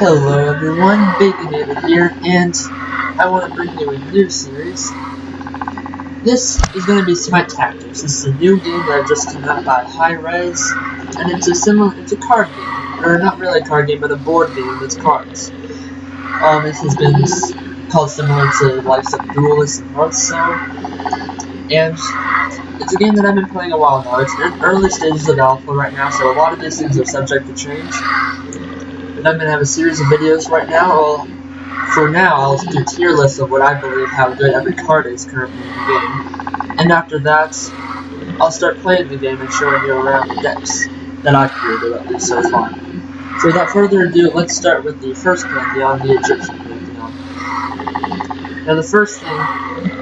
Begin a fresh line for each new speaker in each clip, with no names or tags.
Hello everyone, Baconator here, and I want to bring you a new series. This is going to be Smite Tactics. This is a new game that just came out by Hi-Rez, and it's a card game, or not really a card game, but a board game with cards. This has been called similar to the likes of Duelist and Hearthstone, and it's a game that I've been playing a while now. It's in early stages of alpha right now, so a lot of these things are subject to change. And I'm going to have a series of videos right now. For now, I'll do tier lists of what I believe how good every card is currently in the game. And after that, I'll start playing the game and showing you around the decks that I've created, at least so far. So without further ado, let's start with the first Pantheon, the Egyptian Pantheon. Now the first thing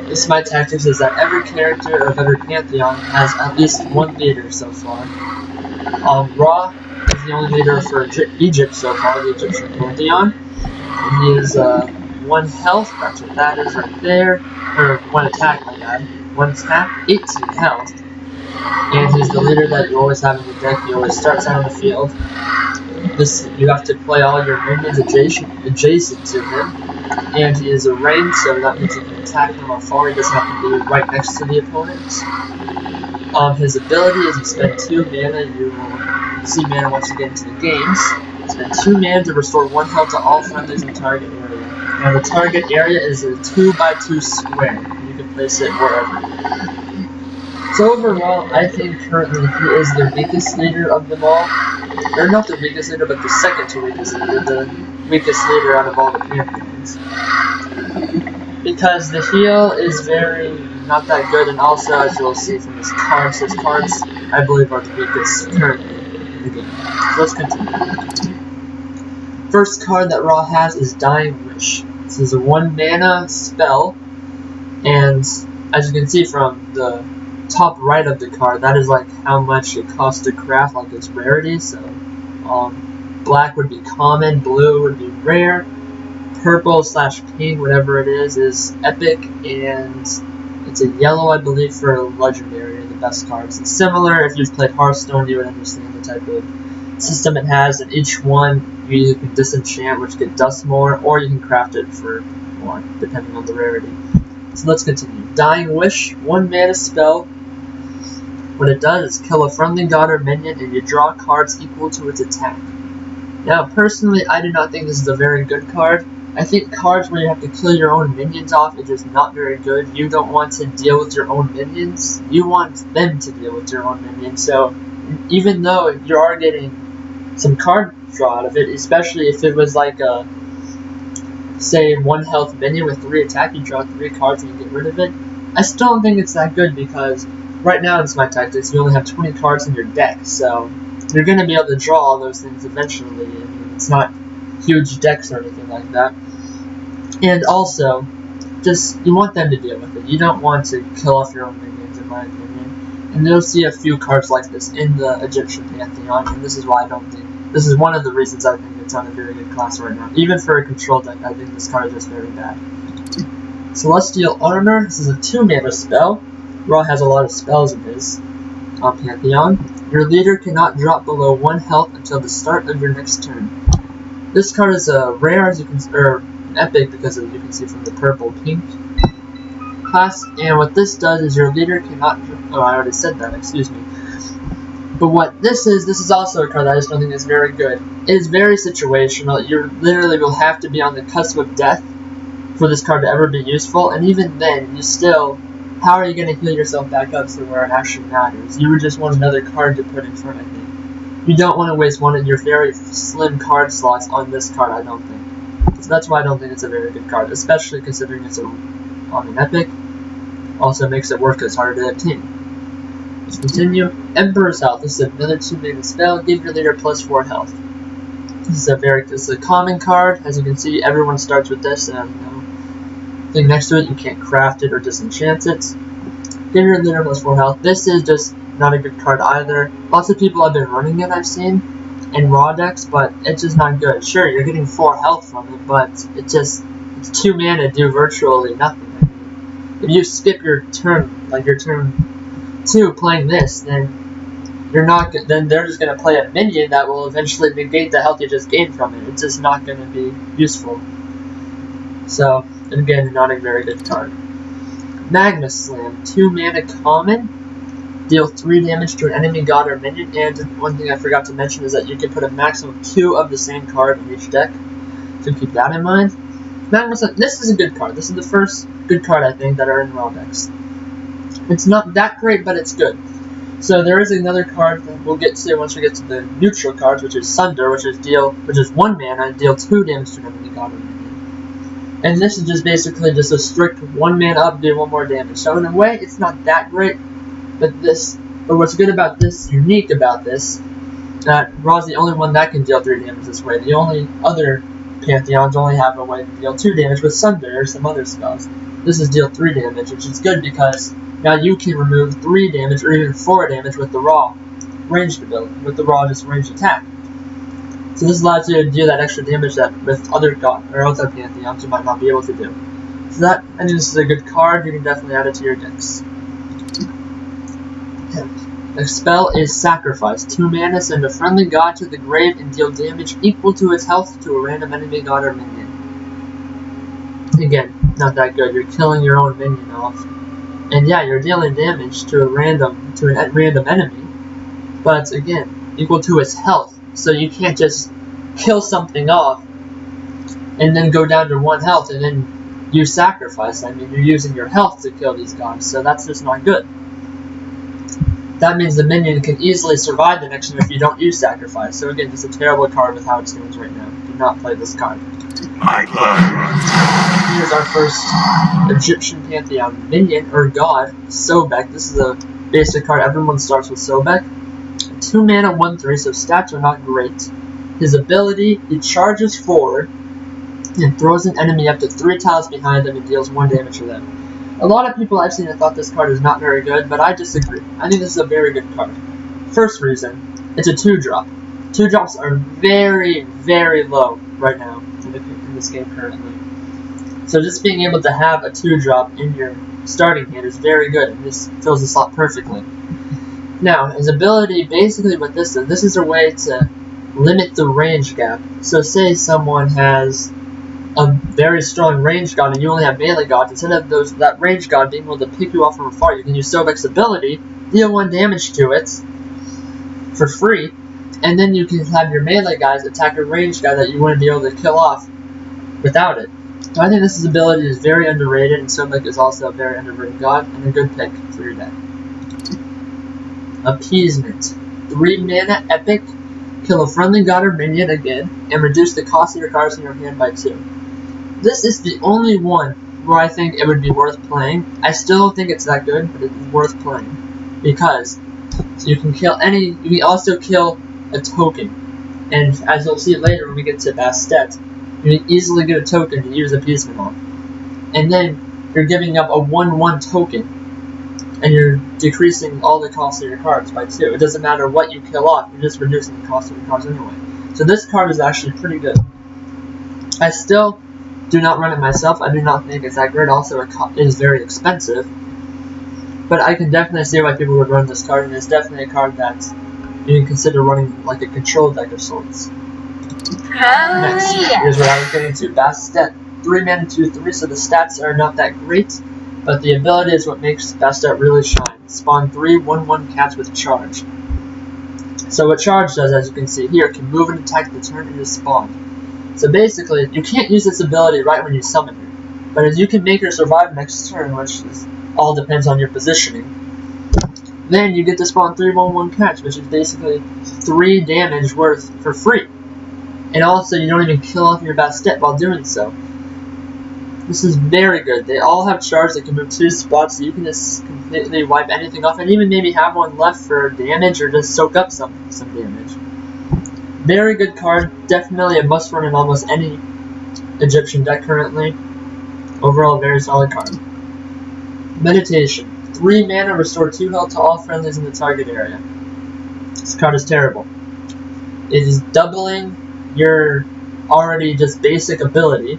with Smite Tactics is that every character of every Pantheon has at least one leader so far. Ra is the only leader for Egypt so far, the Egyptian Pantheon. And he is 1 health, that's what that is right there. Or 1 attack, my god. 1 attack, 18 health. And he's the leader that you always have in the deck. He always starts out on the field. You have to play all your minions adjacent to him. And he is a range, so that means you can attack from afar. He doesn't have to be right next to the opponent. His ability is you spend 2 mana. You will see mana once you get into the games. Spend 2 mana to restore 1 health to all friendlies in the target area. Now the target area is a 2x2 square. You can place it wherever. So overall, I think currently he is the weakest leader of them all. Or not the weakest leader, but the second to weakest leader. The weakest leader out of all the Pantheons. Because the heal is not that good, and also as you'll see from his cards I believe are the weakest currently in the game. So let's continue. First card that Ra has is Dying Wish. This is a 1 mana spell, and as you can see from the top right of the card, that is like how much it costs to craft, like its rarity. So black would be common, blue would be rare, purple/pink, whatever it is epic, and it's a yellow, I believe, for legendary, the best cards. It's similar, if you've played Hearthstone, you would understand the type of system it has, and each one you either can disenchant, which get dust more, or you can craft it for more, depending on the rarity. So let's continue. Dying Wish, 1 mana spell. What it does is kill a friendly god or minion, and you draw cards equal to its attack. Now, personally, I do not think this is a very good card. I think cards where you have to kill your own minions off is just not very good. You don't want to deal with your own minions. You want them to deal with your own minions. So, even though you are getting some card draw out of it, especially if it was like a, say, 1 health minion with 3 attack, you draw 3 cards and you get rid of it, I still don't think it's that good, because right now in Smite Tactics you only have 20 cards in your deck, so you're going to be able to draw all those things eventually. I mean, it's not huge decks or anything like that. And also, you want them to deal with it. You don't want to kill off your own minions, in my opinion. And you'll see a few cards like this in the Egyptian Pantheon, and this is why I don't think, this is one of the reasons I think it's on a very good class right now. Even for a control deck, I think this card is just very bad. Celestial Armor, this is a 2 mana spell. Ra has a lot of spells in his Pantheon. Your leader cannot drop below 1 health until the start of your next turn. This card is a rare, as you can, or epic, because you can see from the purple-pink class, and what this does is your leader cannot, oh, I already said that, excuse me. But what this is also a card that I just don't think is very good. It is very situational. You literally will have to be on the cusp of death for this card to ever be useful, and even then, how are you going to heal yourself back up to where it actually matters? You would just want another card to put in front of you. You don't want to waste one of your very slim card slots on this card, I don't think. So that's why I don't think it's a very good card, especially considering it's on an epic. Also makes it work as harder to obtain. Let's continue. Emperor's Health. This is another 2 mana spell. Give your leader +4 health. This is a common card. As you can see, everyone starts with this, and thing next to it, you can't craft it or disenchant it. Give your leader +4 health. This is just not a good card either. Lots of people have been running it, I've seen, in raw decks, but it's just not good. Sure, you're getting 4 health from it, but it's 2 mana to do virtually nothing. If you skip your turn, like your turn 2 playing this, then then they're just going to play a minion that will eventually negate the health you just gained from it. It's just not going to be useful. So, again, not a very good card. Magnus Slam, 2 mana common, deal 3 damage to an enemy god or minion, and one thing I forgot to mention is that you can put a maximum of 2 of the same card in each deck, so keep that in mind. Magnus Slam, this is a good card. This is the first good card, I think, that are in raw decks. It's not that great, but it's good. So there is another card that we'll get to once we get to the neutral cards, which is Sunder, which is 1 mana and deal 2 damage to an enemy god or minion. And this is just basically just a strict 1 mana up, do 1 more damage. So in a way, it's not that great, but what's good about this, unique about this, that Raw's the only one that can deal 3 damage this way. The only other Pantheons only have a way to deal 2 damage with Sunder or some other spells. This is deal 3 damage, which is good because now you can remove 3 damage or even 4 damage with the Raw ranged ability, with the Raw just ranged attack. So this allows you to do that extra damage that with other Pantheons you might not be able to do. So that, I think this is a good card. You can definitely add it to your decks. The spell is Sacrifice. 2 mana, send a friendly god to the grave and deal damage equal to its health to a random enemy god or minion. Again, not that good. You're killing your own minion off. And yeah, you're dealing damage to a random enemy, but again, equal to its health. So you can't just kill something off and then go down to 1 health and then use Sacrifice. I mean, you're using your health to kill these gods, so that's just not good. That means the minion can easily survive the next turn if you don't use Sacrifice. So again, it's a terrible card with how it stands right now. Do not play this card. Here's our first Egyptian Pantheon minion, or god, Sobek. This is a basic card. Everyone starts with Sobek. 2 mana, 1/3, so stats are not great. His ability, he charges forward and throws an enemy up to 3 tiles behind them and deals 1 damage to them. A lot of people I've seen have thought this card is not very good, but I disagree. I think this is a very good card. First reason, it's a 2-drop. 2-drops are very, very low right now in this game currently. So just being able to have a 2-drop in your starting hand is very good, and this fills the slot perfectly. Now, his ability, basically what this is a way to limit the range gap. So say someone has a very strong range god and you only have melee gods, instead of that range god being able to pick you off from afar, you can use Sobek's ability, deal 1 damage to it for free, and then you can have your melee guys attack a ranged guy that you wouldn't be able to kill off without it. So I think this ability is very underrated, and Sobek is also a very underrated god and a good pick for your deck. Appeasement. 3 mana epic, kill a friendly god or minion again, and reduce the cost of your cards in your hand by 2. This is the only one where I think it would be worth playing. I still don't think it's that good, but it's worth playing. Because you can also kill a token. And as you'll see later when we get to Bastet, you can easily get a token to use Appeasement on. And then you're giving up a 1/1 token, and you're decreasing all the cost of your cards by 2. It doesn't matter what you kill off, you're just reducing the cost of your cards anyway. So this card is actually pretty good. I still do not run it myself. I do not think it's that great. Also, it is very expensive. But I can definitely see why people would run this card, and it's definitely a card that you can consider running like a control deck of sorts. Next, here's what I was getting to. Bastet, 3 mana, 2/3, so the stats are not that great, but the ability is what makes Bastet really shine. Spawn 3 1/1 cats with charge. So what charge does, as you can see here, can move and attack the turn it is spawned. So basically, you can't use this ability right when you summon her, but as you can make her survive next turn, which all depends on your positioning, then you get to spawn 3 1/1 cats, which is basically 3 damage worth for free. And also, you don't even kill off your Bastet while doing so. This is very good. They all have charge that can move 2 spots, so you can just completely wipe anything off, and even maybe have one left for damage, or just soak up some damage. Very good card. Definitely a must run in almost any Egyptian deck currently. Overall, very solid card. Meditation. 3 mana, restore 2 health to all friendlies in the target area. This card is terrible. It is doubling your already just basic ability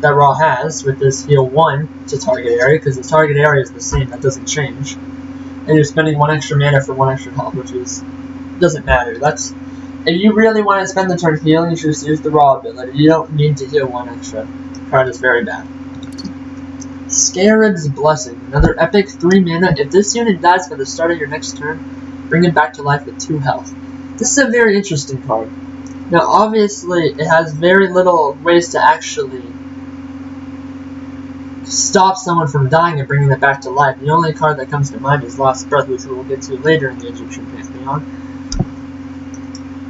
that Raw has with this heal 1 to target area, because the target area is the same, that doesn't change. and you're spending 1 extra mana for 1 extra health, which doesn't matter. That's if you really want to spend the turn healing, you should just use the raw ability. You don't need to heal 1 extra. The card is very bad. Scarab's Blessing, another epic 3 mana. If this unit dies by the start of your next turn, bring it back to life with 2 health. This is a very interesting card. Now obviously it has very little ways to actually stop someone from dying and bringing it back to life. The only card that comes to mind is Last Breath, which we will get to later in the Egyptian Pantheon.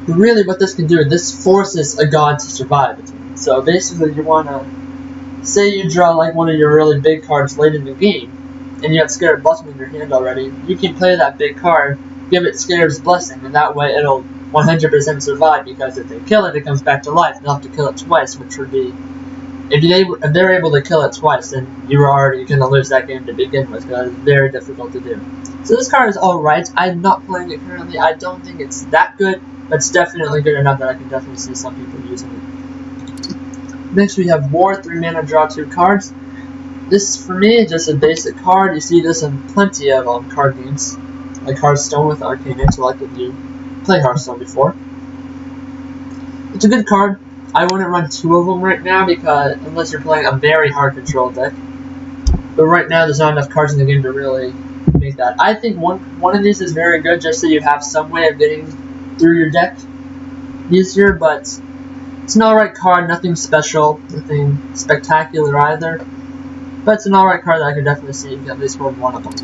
But really what this can do, this forces a god to survive. So basically you want to, say you draw like one of your really big cards late in the game, and you have Scarab's Blessing in your hand already, you can play that big card, give it Scarab's Blessing, and that way it'll 100% survive, because if they kill it, it comes back to life. They'll have to kill it twice, which would be, if they're able to kill it twice, then you're already going to lose that game to begin with, because it's very difficult to do. So this card is alright. I'm not playing it currently. I don't think it's that good, but it's definitely good enough that I can definitely see some people using it. Next we have War, 3 mana, draw 2 cards. This, for me, is just a basic card. You see this in plenty of card games, like Hearthstone with Arcane Intellect if you play Hearthstone before. It's a good card. I wouldn't run 2 of them right now, because unless you're playing a very hard control deck. But right now there's not enough cards in the game to really make that. I think one of these is very good, just so you have some way of getting through your deck easier, but it's an alright card, nothing special, nothing spectacular either. But it's an alright card that I could definitely see you can at least win 1 of them.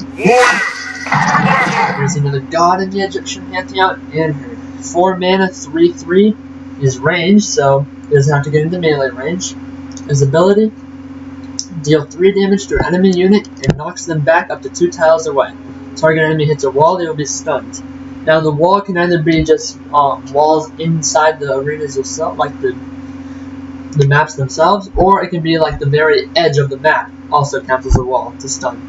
There's another god in the Egyptian Pantheon, and 4 mana, 3/3. He's ranged, so he doesn't have to get into melee range. His ability, deal 3 damage to an enemy unit and knocks them back up to 2 tiles away. Target enemy hits a wall, they will be stunned. Now the wall can either be just walls inside the arenas itself, like the maps themselves, or it can be like the very edge of the map, also counts as a wall to stun.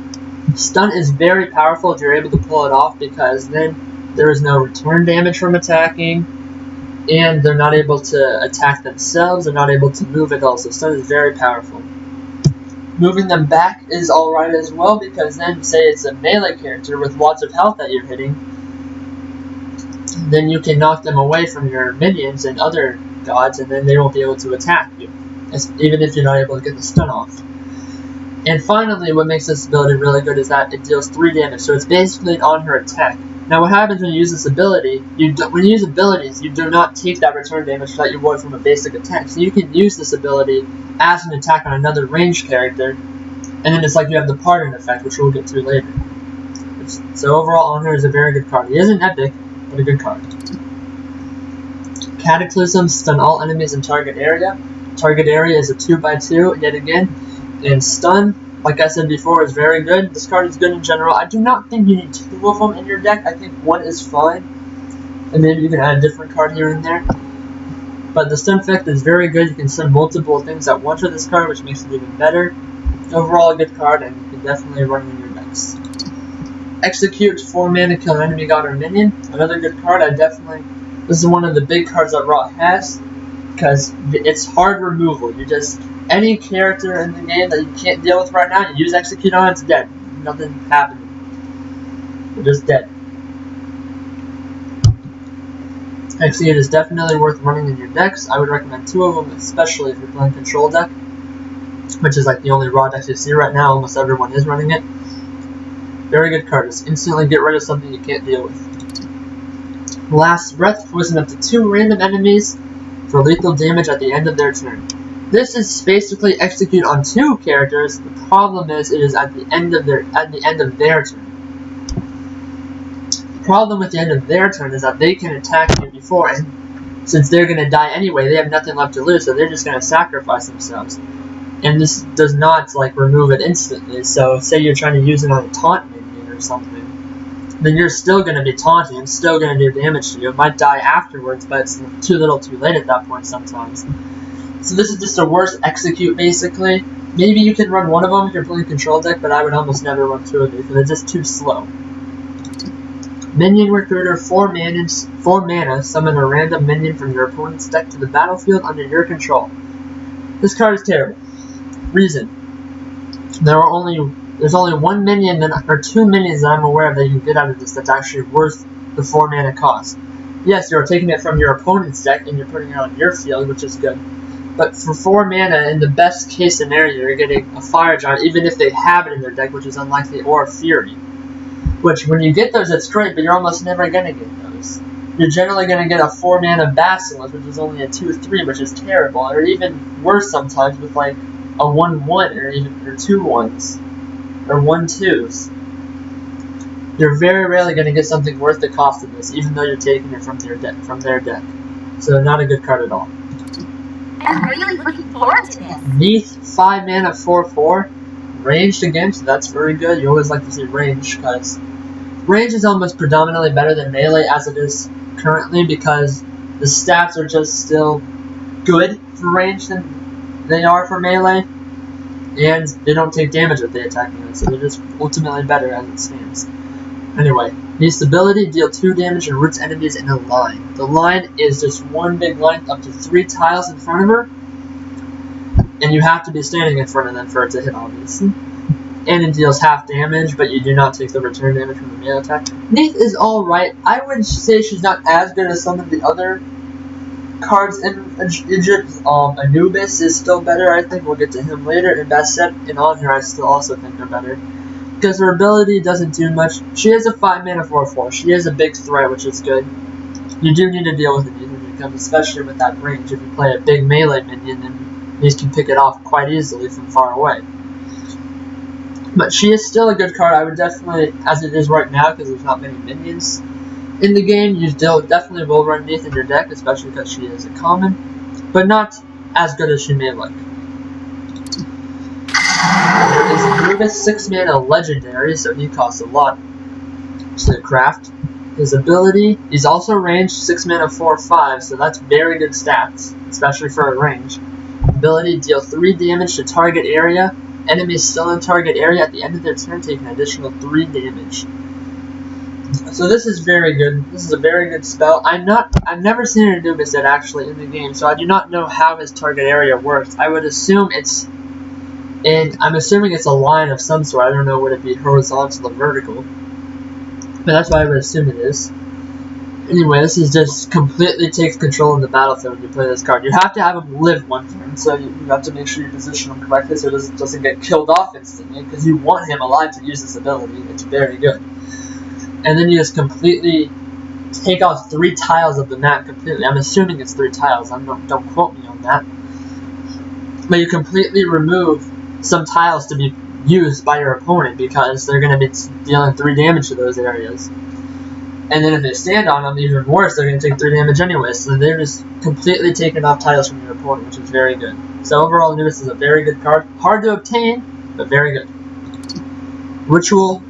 Stun is very powerful if you're able to pull it off, because then there is no return damage from attacking, and they're not able to attack themselves, they're not able to move at all, so stun is very powerful. Moving them back is alright as well, because then say it's a melee character with lots of health that you're hitting, then you can knock them away from your minions and other gods, and then they won't be able to attack you, even if you're not able to get the stun off. And finally, what makes this ability really good is that it deals 3 damage, so it's basically on her attack. Now what happens when you use this ability, when you use abilities, you do not take that return damage that you would from a basic attack. So you can use this ability as an attack on another ranged character, and then it's like you have the pardon effect, which we'll get to later. So overall, on her is a very good card. He isn't epic, but a good card. Cataclysm, stun all enemies in target area. Target area is a 2/2, yet again. And stun, like I said before, is very good. This card is good in general. I do not think you need 2 of them in your deck. I think 1 is fine. And maybe you can add a different card here and there. But the stun effect is very good. You can stun multiple things at once with this card, which makes it even better. Overall, a good card, and you can definitely run in your decks. Execute, 4 mana, kill an enemy god or minion. Another good card. This is one of the big cards that Rot has, because it's hard removal. Any character in the game that you can't deal with right now, you use Execute on, it's dead. Nothing happening. You're just dead. Execute is definitely worth running in your decks. I would recommend 2 of them, especially if you're playing control deck, which is like the only raw decks you see right now. Almost everyone is running it. Very good card. Just instantly get rid of something you can't deal with. Last Breath, poison up to 2 random enemies for lethal damage at the end of their turn. This is basically Execute on 2 characters. The problem is it is at the end of their turn. The problem with the end of their turn is that they can attack you before, and since they're going to die anyway, they have nothing left to lose, so they're just going to sacrifice themselves. And this does not remove it instantly. So say you're trying to use it on a taunt minion or something, then you're still going to be taunting and still going to do damage to you. It might die afterwards, but it's too little too late at that point sometimes. So this is just a worse Execute, basically. Maybe you can run 1 of them if you're playing control deck, but I would almost never run 2 of these, because it's just too slow. Menion Recruiter, 4 mana, summon a random minion from your opponent's deck to the battlefield under your control. This card is terrible. Reason: there are only There's only one minion or two minions that I'm aware of that you can get out of this that's actually worth the 4 mana cost. Yes, you're taking it from your opponent's deck and you're putting it on your field, which is good. But for 4 mana, in the best case scenario, you're getting a Fire Giant, even if they have it in their deck, which is unlikely, or a Fury. Which, when you get those, it's great, but you're almost never going to get those. You're generally going to get a 4 mana Basilisk, which is only a 2/3, which is terrible, or even worse sometimes with like a 1/1 or 2 1s or 1/2s. You're very rarely going to get something worth the cost of this, even though you're taking it from their deck. So not a good card at all.
I'm really looking forward to this.
Neath, 5 mana 4/4. Ranged again, so that's very good. You always like to see range, because range is almost predominantly better than melee as it is currently, because the stats are just still good for range than they are for melee, and they don't take damage if they attack melee, so they're just ultimately better as it stands. Anyway, Neath's ability, deal 2 damage and roots enemies in a line. The line is just one big line up to 3 tiles in front of her, and you have to be standing in front of them for it to hit, obviously. And it deals half damage, but you do not take the return damage from the melee attack. Neath is alright. I would say she's not as good as some of the other cards in Egypt. Anubis is still better, I think. We'll get to him later. And Basset and Anher I still also think are better, because her ability doesn't do much. She is a 5 mana 4/4. She is a big threat, which is good. You do need to deal with it when it comes, especially with that range. If you play a big melee minion, then these can pick it off quite easily from far away. But she is still a good card. I would definitely, as it is right now, because there's not many minions in the game, you still definitely will run Neath in your deck, especially because she is a common, but not as good as she may look. There is Anubis, 6 mana legendary, so he costs a lot to craft. His ability, he's also ranged, 6 mana 4/5, so that's very good stats, especially for a range. Ability, deal 3 damage to target area. Enemies still in target area at the end of their turn take an additional 3 damage. So this is very good. This is a very good spell. I've never seen an Anubis yet actually in the game, so I do not know how his target area works. I would assume I'm assuming it's a line of some sort. I don't know, would it be horizontal or vertical? But that's what I would assume it is. Anyway, this is just completely takes control of the battlefield when you play this card. You have to have him live one turn, so you have to make sure you position him correctly so it doesn't get killed off instantly, because you want him alive to use this ability. It's very good. And then you just completely take off 3 tiles of the map completely. I'm assuming it's 3 tiles. Don't quote me on that. But you completely remove some tiles to be used by your opponent, because they're going to be dealing 3 damage to those areas. And then if they stand on them, even worse, they're going to take 3 damage anyway. So they're just completely taking off tiles from your opponent, which is very good. So overall, Anubis is a very good card. Hard to obtain, but very good. Ritual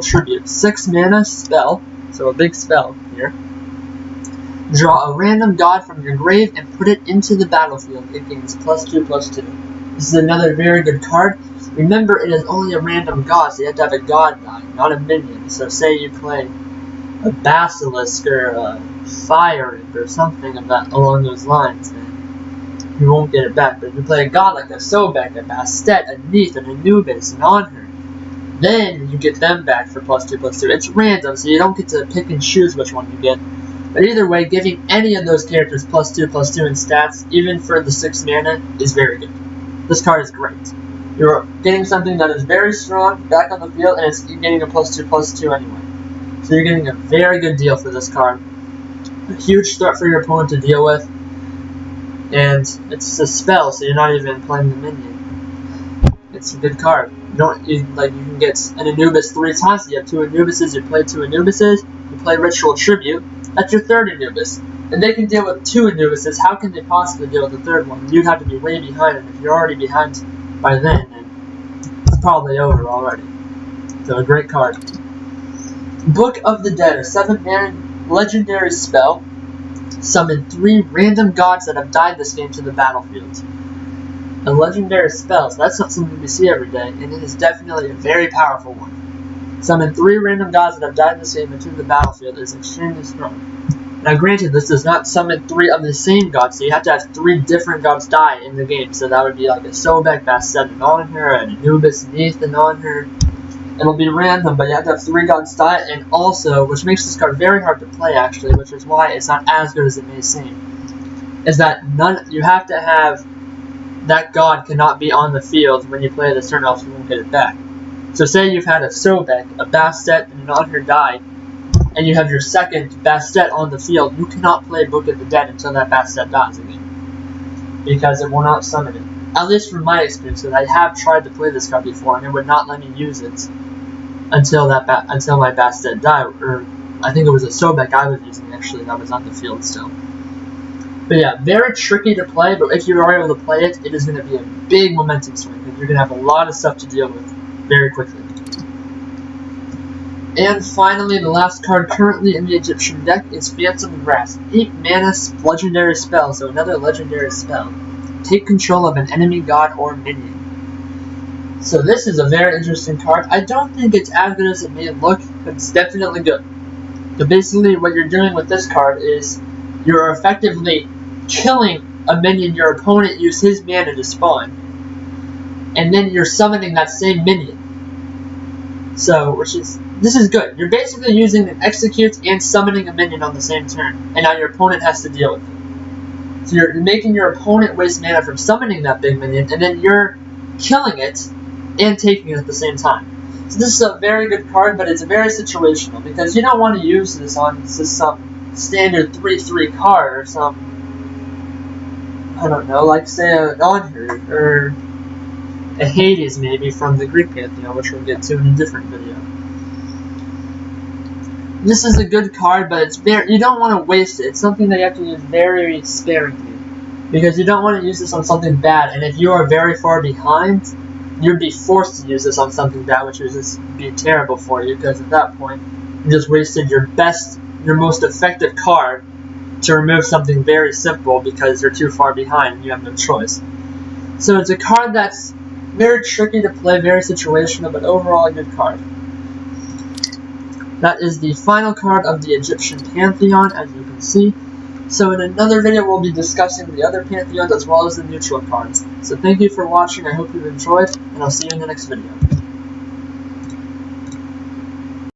Tribute. 6 mana spell, so a big spell here. Draw a random god from your grave and put it into the battlefield. It gains +2/+2. This is another very good card. Remember, it is only a random god, so you have to have a god die, not a minion. So say you play a Basilisk or a Fire Imp or something along those lines, then you won't get it back. But if you play a god like a Sobek, a Bastet, a Neath, an Anubis, an Anher, then you get them back for +2/+2. It's random, so you don't get to pick and choose which one you get. But either way, giving any of those characters +2/+2 in stats, even for the 6 mana, is very good. This card is great. You're getting something that is very strong back on the field, and you're getting a +2/+2 anyway. So you're getting a very good deal for this card. A huge threat for your opponent to deal with, and it's a spell, so you're not even playing the minion. It's a good card. You can get an Anubis 3 times. So you have 2 Anubises. You play 2 Anubises. You play Ritual Tribute. That's your 3rd Anubis. And they can deal with 2 Anubises. How can they possibly deal with the 3rd one? You'd have to be way behind, and if you're already behind by then it's probably over already. So a great card. Book of the Dead, a 7-mana legendary spell. Summon 3 random gods that have died this game to the battlefield. A legendary spell, so that's not something we see every day, and it is definitely a very powerful one. Summon 3 random gods that have died in this game into the battlefield is extremely strong. Now granted, this does not summon 3 of the same gods, so you have to have 3 different gods die in the game. So that would be like a Sobek, Bastet, and on her, and Anubis, and Ethan on her. It'll be random, but you have to have 3 gods die, and also, which makes this card very hard to play actually, which is why it's not as good as it may seem, is that you have to have that god cannot be on the field when you play this turn, else you won't get it back. So say you've had a Sobek, a Bastet, and an on her die, and you have your second Bastet on the field, you cannot play Book of the Dead until that Bastet dies again, because it will not summon it. At least from my experience, because I have tried to play this card before, and it would not let me use it until my Bastet died, or I think it was a Sobek I was using actually that was on the field still. But yeah, very tricky to play, but if you are able to play it, it is going to be a big momentum swing, because you're going to have a lot of stuff to deal with very quickly. And finally, the last card currently in the Egyptian deck is Phantom Grasp. 8 mana legendary spell, so another legendary spell. Take control of an enemy god or minion. So this is a very interesting card. I don't think it's as good as it may look, but it's definitely good. So basically what you're doing with this card is you're effectively killing a minion your opponent used his mana to spawn. And then you're summoning that same minion. So, this is good. You're basically using an execute and summoning a minion on the same turn, and now your opponent has to deal with it. So you're making your opponent waste mana from summoning that big minion, and then you're killing it and taking it at the same time. So this is a very good card, but it's very situational, because you don't want to use this on some standard 3/3 card, or some, I don't know, like say an Onher, or a Hades maybe from the Greek Pantheon, which we'll get to in a different video. This is a good card, but it's you don't want to waste it. It's something that you have to use very sparingly, because you don't want to use this on something bad, and if you are very far behind, you'd be forced to use this on something bad, which would just be terrible for you, because at that point, you just wasted your most effective card to remove something very simple because you're too far behind and you have no choice. So it's a card that's very tricky to play, very situational, but overall a good card. That is the final card of the Egyptian Pantheon, as you can see. So in another video we'll be discussing the other Pantheons as well as the neutral cards. So thank you for watching, I hope you've enjoyed, and I'll see you in the next video.